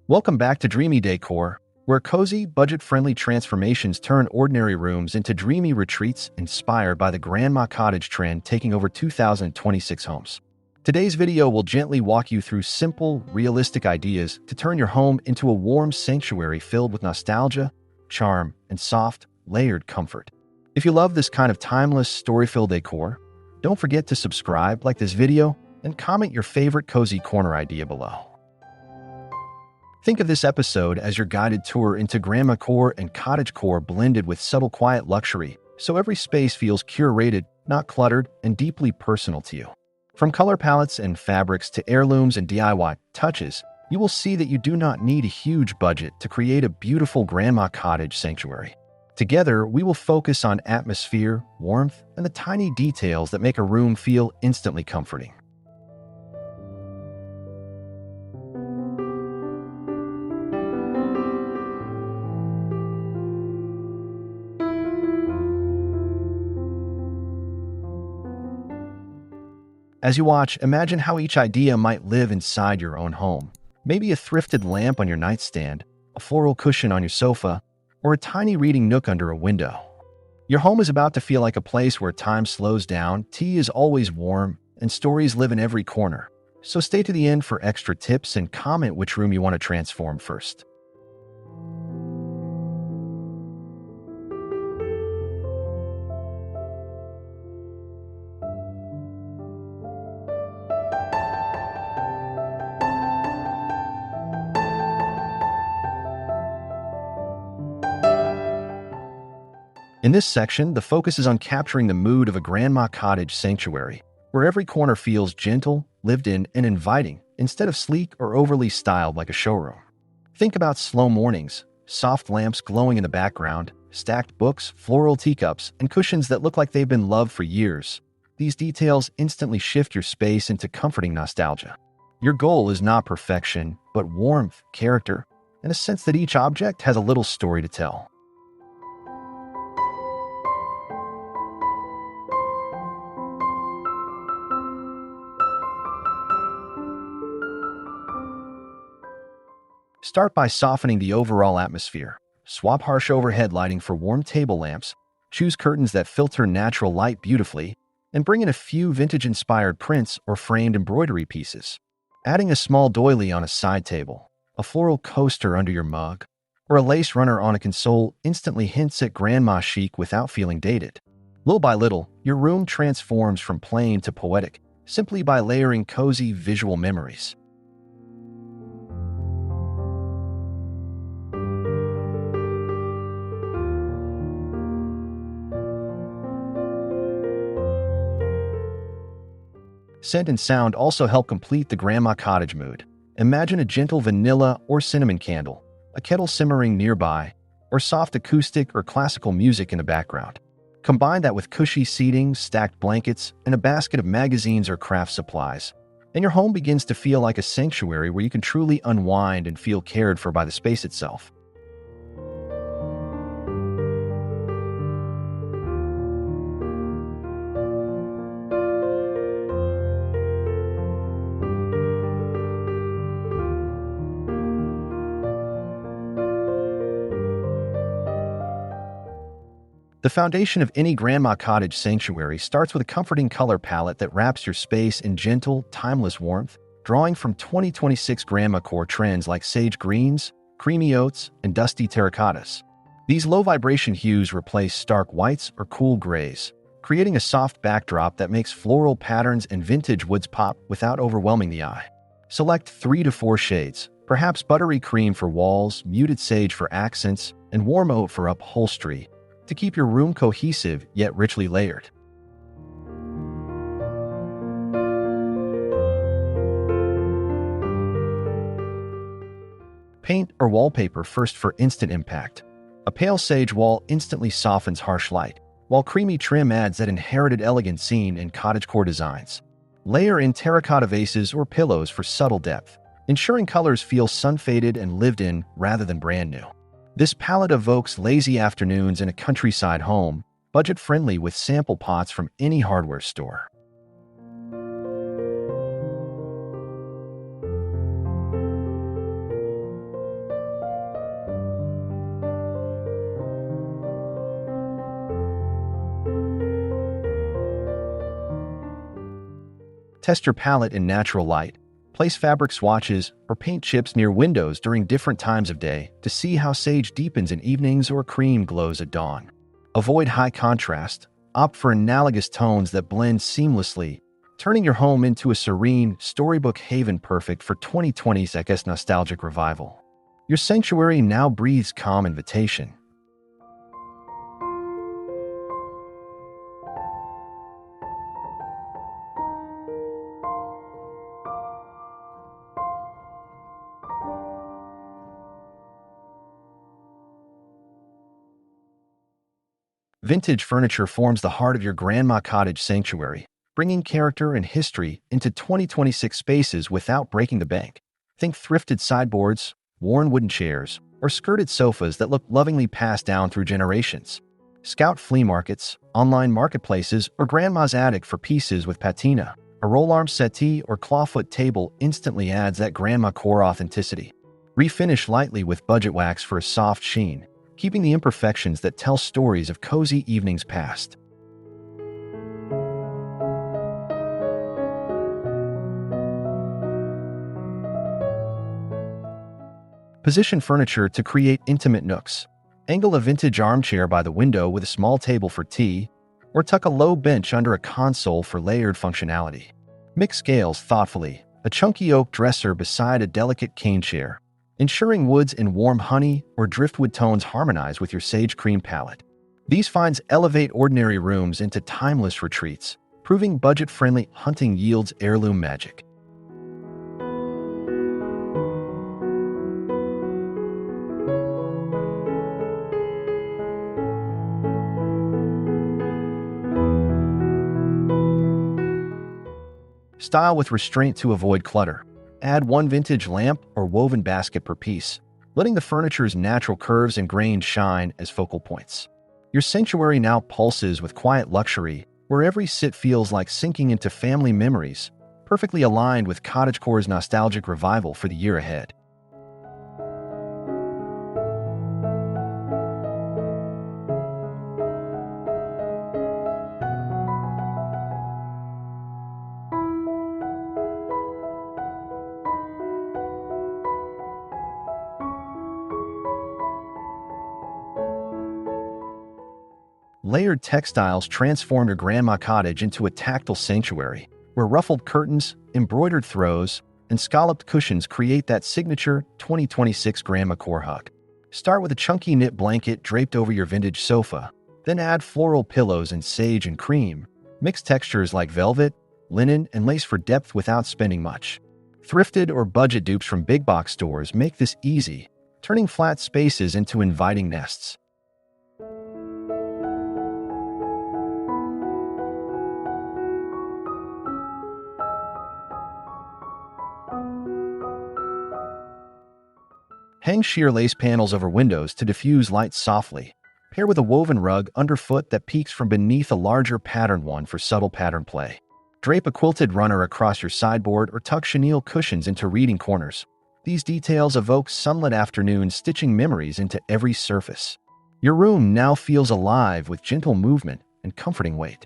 Welcome back to Dreamy Decor, where cozy, budget-friendly transformations turn ordinary rooms into dreamy retreats inspired by the Grandma Cottage trend taking over 2026 homes. Today's video will gently walk you through simple, realistic ideas to turn your home into a warm sanctuary filled with nostalgia, charm, and soft, layered comfort. If you love this kind of timeless, story-filled decor, don't forget to subscribe, like this video, and comment your favorite cozy corner idea below. Think of this episode as your guided tour into grandmacore and cottagecore blended with subtle quiet luxury, so every space feels curated, not cluttered, and deeply personal to you. From color palettes and fabrics to heirlooms and DIY touches, you will see that you do not need a huge budget to create a beautiful grandma cottage sanctuary. Together, we will focus on atmosphere, warmth, and the tiny details that make a room feel instantly comforting. As you watch, imagine how each idea might live inside your own home. Maybe a thrifted lamp on your nightstand, a floral cushion on your sofa, or a tiny reading nook under a window. Your home is about to feel like a place where time slows down, tea is always warm, and stories live in every corner. So stay to the end for extra tips and comment which room you want to transform first. In this section, the focus is on capturing the mood of a grandma cottage sanctuary, where every corner feels gentle, lived in, and inviting, instead of sleek or overly styled like a showroom. Think about slow mornings, soft lamps glowing in the background, stacked books, floral teacups, and cushions that look like they've been loved for years. These details instantly shift your space into comforting nostalgia. Your goal is not perfection, but warmth, character, and a sense that each object has a little story to tell. Start by softening the overall atmosphere. Swap harsh overhead lighting for warm table lamps, choose curtains that filter natural light beautifully, and bring in a few vintage-inspired prints or framed embroidery pieces. Adding a small doily on a side table, a floral coaster under your mug, or a lace runner on a console instantly hints at grandma chic without feeling dated. Little by little, your room transforms from plain to poetic, simply by layering cozy visual memories. Scent and sound also help complete the grandma cottage mood. Imagine a gentle vanilla or cinnamon candle, a kettle simmering nearby, or soft acoustic or classical music in the background. Combine that with cushy seating, stacked blankets, and a basket of magazines or craft supplies, and your home begins to feel like a sanctuary where you can truly unwind and feel cared for by the space itself. The foundation of any grandma cottage sanctuary starts with a comforting color palette that wraps your space in gentle, timeless warmth, drawing from 2026 grandmacore trends like sage greens, creamy oats, and dusty terracottas. These low-vibration hues replace stark whites or cool grays, creating a soft backdrop that makes floral patterns and vintage woods pop without overwhelming the eye. Select 3 to 4 shades, perhaps buttery cream for walls, muted sage for accents, and warm oat for upholstery, to keep your room cohesive yet richly layered. Paint or wallpaper first for instant impact. A pale sage wall instantly softens harsh light, while creamy trim adds that inherited elegance seen in cottagecore designs. Layer in terracotta vases or pillows for subtle depth, ensuring colors feel sun-faded and lived in rather than brand new. This palette evokes lazy afternoons in a countryside home, budget-friendly with sample pots from any hardware store. Test your palette in natural light. Place fabric swatches or paint chips near windows during different times of day to see how sage deepens in evenings or cream glows at dawn. Avoid high contrast. Opt for analogous tones that blend seamlessly, turning your home into a serene, storybook haven perfect for 2020's nostalgic revival. Your sanctuary now breathes calm invitation. Vintage furniture forms the heart of your grandma cottage sanctuary, bringing character and history into 2026 spaces without breaking the bank. Think thrifted sideboards, worn wooden chairs, or skirted sofas that look lovingly passed down through generations. Scout flea markets, online marketplaces, or grandma's attic for pieces with patina. A roll-arm settee or clawfoot table instantly adds that grandmacore authenticity. Refinish lightly with budget wax for a soft sheen, keeping the imperfections that tell stories of cozy evenings past. Position furniture to create intimate nooks. Angle a vintage armchair by the window with a small table for tea, or tuck a low bench under a console for layered functionality. Mix scales thoughtfully, a chunky oak dresser beside a delicate cane chair, ensuring woods and warm honey or driftwood tones harmonize with your sage cream palette. These finds elevate ordinary rooms into timeless retreats, proving budget-friendly hunting yields heirloom magic. Style with restraint to avoid clutter. Add one vintage lamp or woven basket per piece, letting the furniture's natural curves and grains shine as focal points. Your sanctuary now pulses with quiet luxury, where every sit feels like sinking into family memories, perfectly aligned with Cottagecore's nostalgic revival for the year ahead. Layered textiles transform your grandma cottage into a tactile sanctuary, where ruffled curtains, embroidered throws, and scalloped cushions create that signature 2026 grandmacore hug. Start with a chunky knit blanket draped over your vintage sofa, then add floral pillows in sage and cream. Mix textures like velvet, linen, and lace for depth without spending much. Thrifted or budget dupes from big box stores make this easy, turning flat spaces into inviting nests. Hang sheer lace panels over windows to diffuse light softly. Pair with a woven rug underfoot that peeks from beneath a larger patterned one for subtle pattern play. Drape a quilted runner across your sideboard or tuck chenille cushions into reading corners. These details evoke sunlit afternoons, stitching memories into every surface. Your room now feels alive with gentle movement and comforting weight.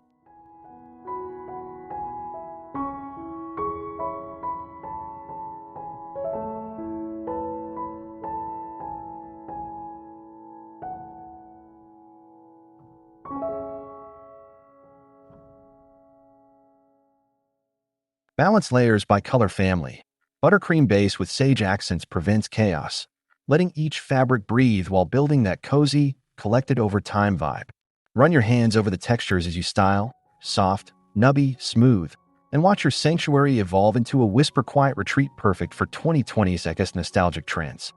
Balance layers by color family. Buttercream base with sage accents prevents chaos, letting each fabric breathe while building that cozy, collected over time vibe. Run your hands over the textures as you style, soft, nubby, smooth, and watch your sanctuary evolve into a whisper quiet retreat perfect for 2020's nostalgic trends.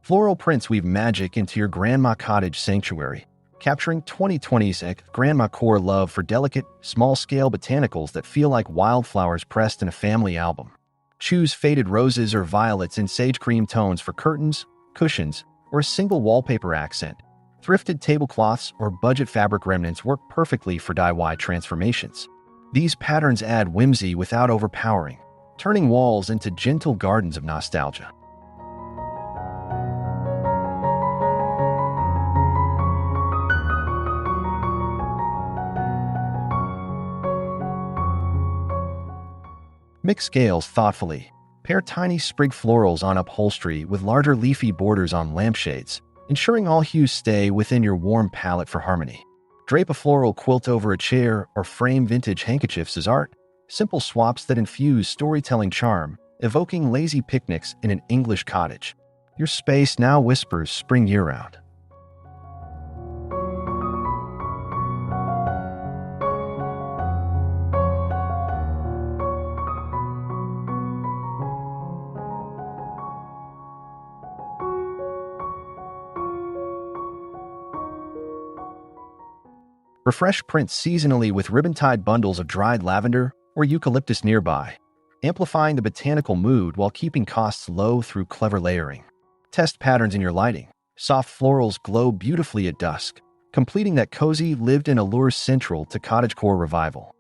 Floral prints weave magic into your grandma cottage sanctuary, capturing 2020's grandmacore love for delicate, small-scale botanicals that feel like wildflowers pressed in a family album. Choose faded roses or violets in sage cream tones for curtains, cushions, or a single wallpaper accent. Thrifted tablecloths or budget fabric remnants work perfectly for DIY transformations. These patterns add whimsy without overpowering, turning walls into gentle gardens of nostalgia. Mix scales thoughtfully. Pair tiny sprig florals on upholstery with larger leafy borders on lampshades, ensuring all hues stay within your warm palette for harmony. Drape a floral quilt over a chair or frame vintage handkerchiefs as art. Simple swaps that infuse storytelling charm, evoking lazy picnics in an English cottage. Your space now whispers spring year-round. Refresh prints seasonally with ribbon-tied bundles of dried lavender or eucalyptus nearby, amplifying the botanical mood while keeping costs low through clever layering. Test patterns in your lighting. Soft florals glow beautifully at dusk, completing that cozy, lived-in allure central to cottagecore revival.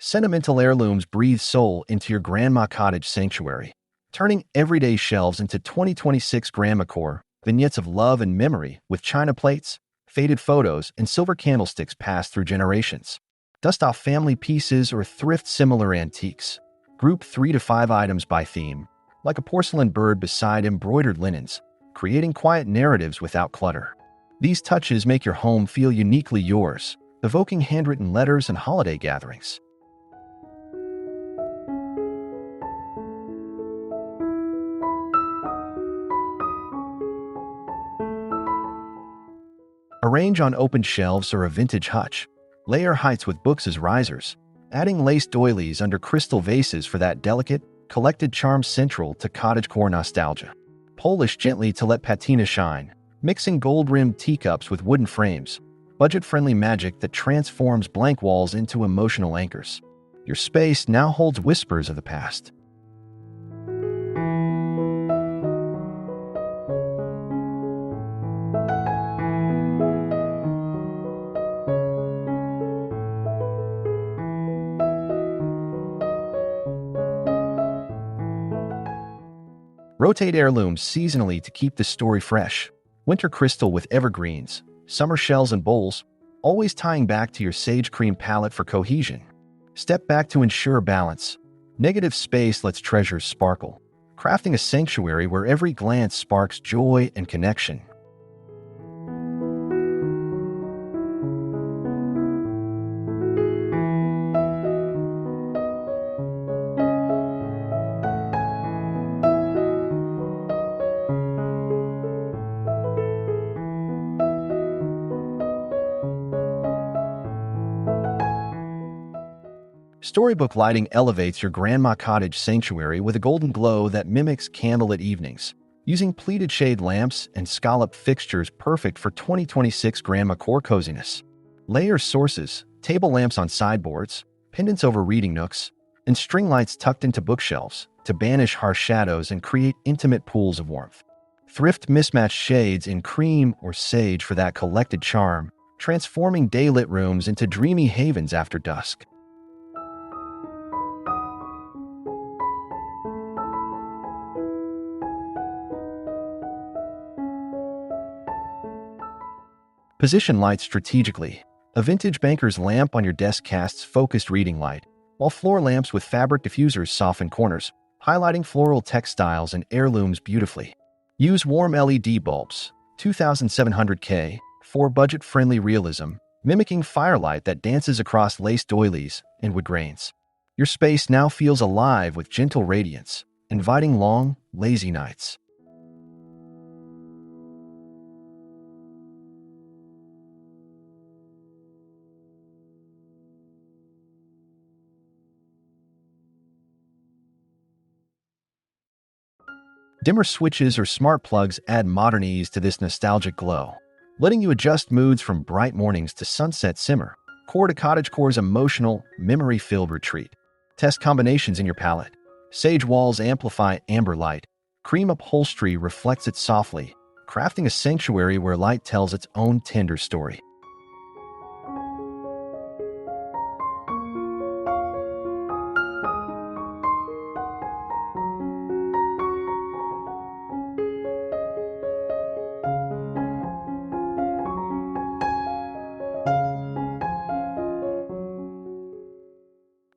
Sentimental Heirlooms breathe soul into your Grandma Cottage Sanctuary, turning everyday shelves into 2026 grandmacore, vignettes of love and memory with china plates, faded photos, and silver candlesticks passed through generations. Dust off family pieces or thrift similar antiques. Group 3 to 5 items by theme, like a porcelain bird beside embroidered linens, creating quiet narratives without clutter. These touches make your home feel uniquely yours, evoking handwritten letters and holiday gatherings. Arrange on open shelves or a vintage hutch. Layer heights with books as risers, adding lace doilies under crystal vases for that delicate, collected charm central to cottagecore nostalgia. Polish gently to let patina shine, mixing gold-rimmed teacups with wooden frames, budget-friendly magic that transforms blank walls into emotional anchors. Your space now holds whispers of the past. Rotate heirlooms seasonally to keep the story fresh. Winter crystal with evergreens, summer shells and bowls, always tying back to your sage cream palette for cohesion. Step back to ensure balance. Negative space lets treasures sparkle, crafting a sanctuary where every glance sparks joy and connection. Storybook lighting elevates your Grandma Cottage Sanctuary with a golden glow that mimics candlelit evenings, using pleated shade lamps and scalloped fixtures perfect for 2026 grandmacore coziness. Layer sources, table lamps on sideboards, pendants over reading nooks, and string lights tucked into bookshelves to banish harsh shadows and create intimate pools of warmth. Thrift mismatched shades in cream or sage for that collected charm, transforming daylit rooms into dreamy havens after dusk. Position lights strategically. A vintage banker's lamp on your desk casts focused reading light, while floor lamps with fabric diffusers soften corners, highlighting floral textiles and heirlooms beautifully. Use warm LED bulbs, 2700K, for budget-friendly realism, mimicking firelight that dances across lace doilies and wood grains. Your space now feels alive with gentle radiance, inviting long, lazy nights. Dimmer switches or smart plugs add modern ease to this nostalgic glow, letting you adjust moods from bright mornings to sunset simmer. Core to Cottagecore's emotional, memory-filled retreat. Test combinations in your palette. Sage walls amplify amber light. Cream upholstery reflects it softly, crafting a sanctuary where light tells its own tender story.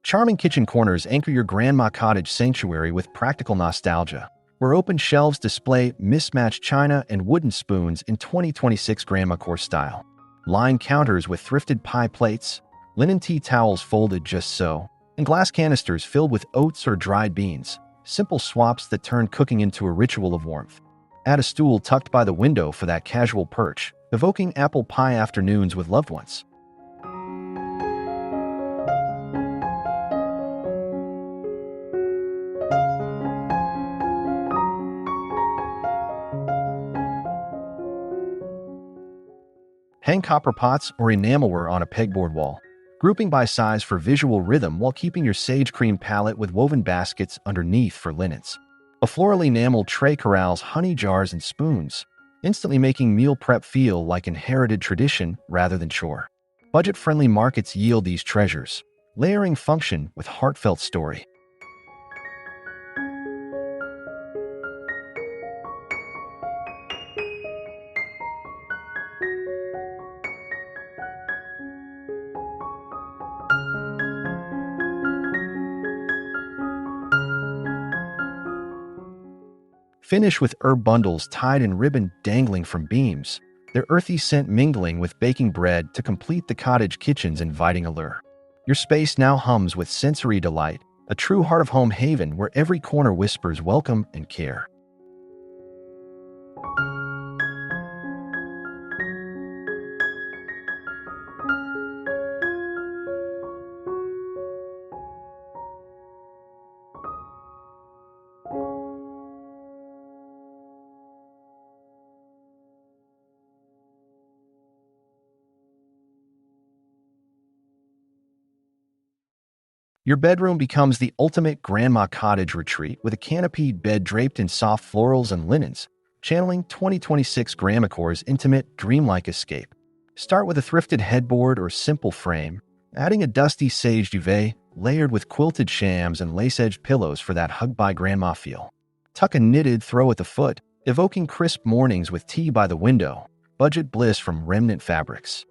Charming kitchen corners anchor your grandma cottage sanctuary with practical nostalgia, where open shelves display mismatched china and wooden spoons in 2026 grandmacore style. Line counters with thrifted pie plates, linen tea towels folded just so, and glass canisters filled with oats or dried beans, simple swaps that turn cooking into a ritual of warmth. Add a stool tucked by the window for that casual perch, evoking apple pie afternoons with loved ones. Hang copper pots or enamelware on a pegboard wall, grouping by size for visual rhythm while keeping your sage cream palette with woven baskets underneath for linens. A floral enamel tray corrals honey jars and spoons, instantly making meal prep feel like inherited tradition rather than chore. Budget-friendly markets yield these treasures, layering function with heartfelt story. Finish with herb bundles tied in ribbon dangling from beams, their earthy scent mingling with baking bread to complete the cottage kitchen's inviting allure. Your space now hums with sensory delight, a true heart-of-home haven where every corner whispers welcome and care. Your bedroom becomes the ultimate grandma cottage retreat with a canopied bed draped in soft florals and linens, channeling 2026 grandmacore's intimate, dreamlike escape. Start with a thrifted headboard or simple frame, adding a dusty sage duvet layered with quilted shams and lace-edged pillows for that hug-by-grandma feel. Tuck a knitted throw at the foot, evoking crisp mornings with tea by the window, budget bliss from remnant fabrics.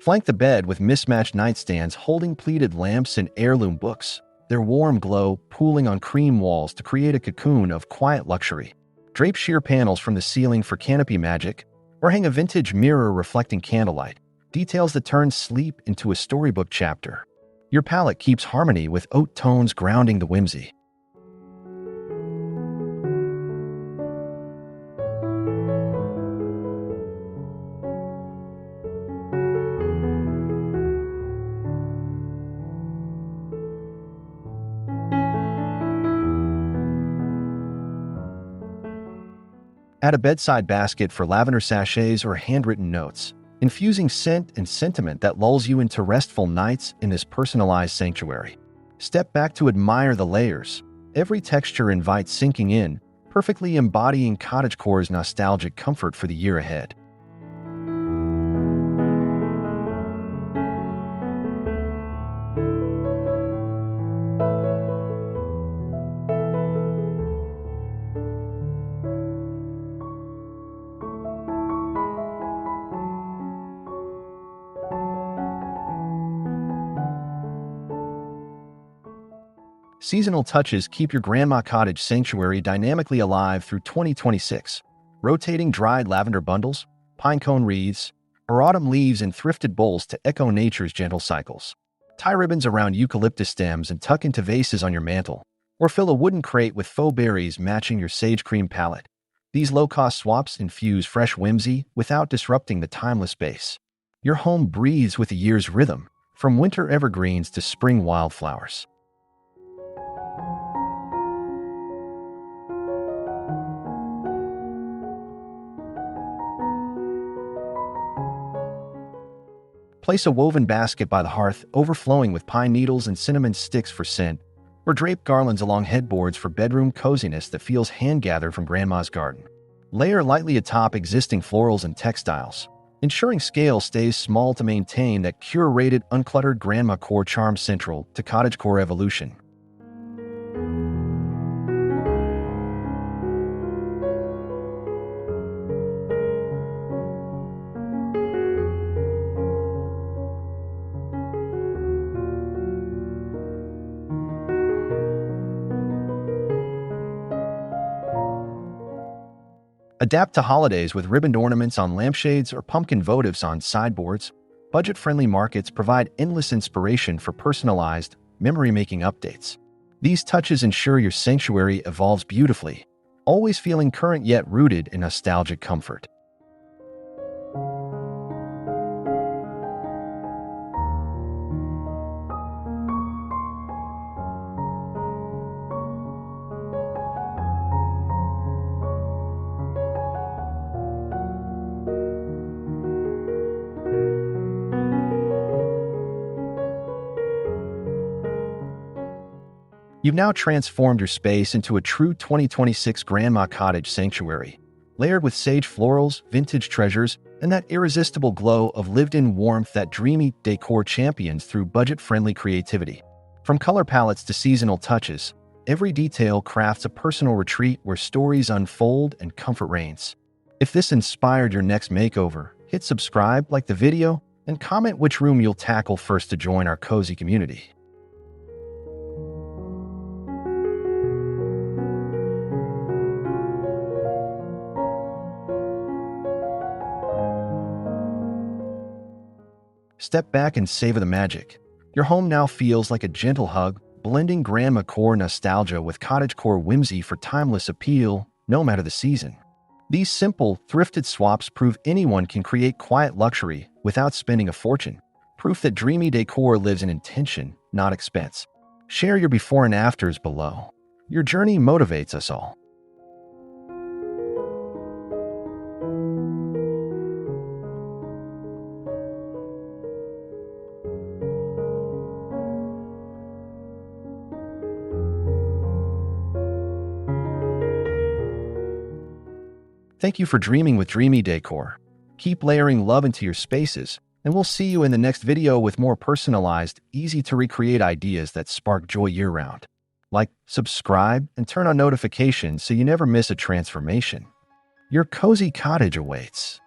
Flank the bed with mismatched nightstands holding pleated lamps and heirloom books, their warm glow pooling on cream walls to create a cocoon of quiet luxury. Drape sheer panels from the ceiling for canopy magic, or hang a vintage mirror reflecting candlelight, details that turn sleep into a storybook chapter. Your palette keeps harmony with oat tones grounding the whimsy. Add a bedside basket for lavender sachets or handwritten notes, infusing scent and sentiment that lulls you into restful nights in this personalized sanctuary. Step back to admire the layers. Every texture invites sinking in, perfectly embodying Cottagecore's nostalgic comfort for the year ahead. Seasonal touches keep your grandma cottage sanctuary dynamically alive through 2026. Rotating dried lavender bundles, pinecone wreaths, or autumn leaves in thrifted bowls to echo nature's gentle cycles. Tie ribbons around eucalyptus stems and tuck into vases on your mantel, or fill a wooden crate with faux berries matching your sage cream palette. These low-cost swaps infuse fresh whimsy without disrupting the timeless base. Your home breathes with the year's rhythm, from winter evergreens to spring wildflowers. Place a woven basket by the hearth, overflowing with pine needles and cinnamon sticks for scent, or drape garlands along headboards for bedroom coziness that feels hand-gathered from Grandma's garden. Layer lightly atop existing florals and textiles, ensuring scale stays small to maintain that curated, uncluttered grandmacore charm central to cottagecore evolution. Adapt to holidays with ribboned ornaments on lampshades or pumpkin votives on sideboards. Budget-friendly markets provide endless inspiration for personalized, memory-making updates. These touches ensure your sanctuary evolves beautifully, always feeling current yet rooted in nostalgic comfort. You've now transformed your space into a true 2026 Grandma Cottage Sanctuary, layered with sage florals, vintage treasures, and that irresistible glow of lived-in warmth that dreamy decor champions through budget-friendly creativity. From color palettes to seasonal touches, every detail crafts a personal retreat where stories unfold and comfort reigns. If this inspired your next makeover, hit subscribe, like the video, and comment which room you'll tackle first to join our cozy community. Step back and savor the magic. Your home now feels like a gentle hug, blending grandmacore nostalgia with cottagecore whimsy for timeless appeal, no matter the season. These simple, thrifted swaps prove anyone can create quiet luxury without spending a fortune. Proof that dreamy decor lives in intention, not expense. Share your before and afters below. Your journey motivates us all. Thank you for dreaming with Dreamy Decor. Keep layering love into your spaces, and we'll see you in the next video with more personalized, easy-to-recreate ideas that spark joy year-round. Like, subscribe, and turn on notifications so you never miss a transformation. Your cozy cottage awaits.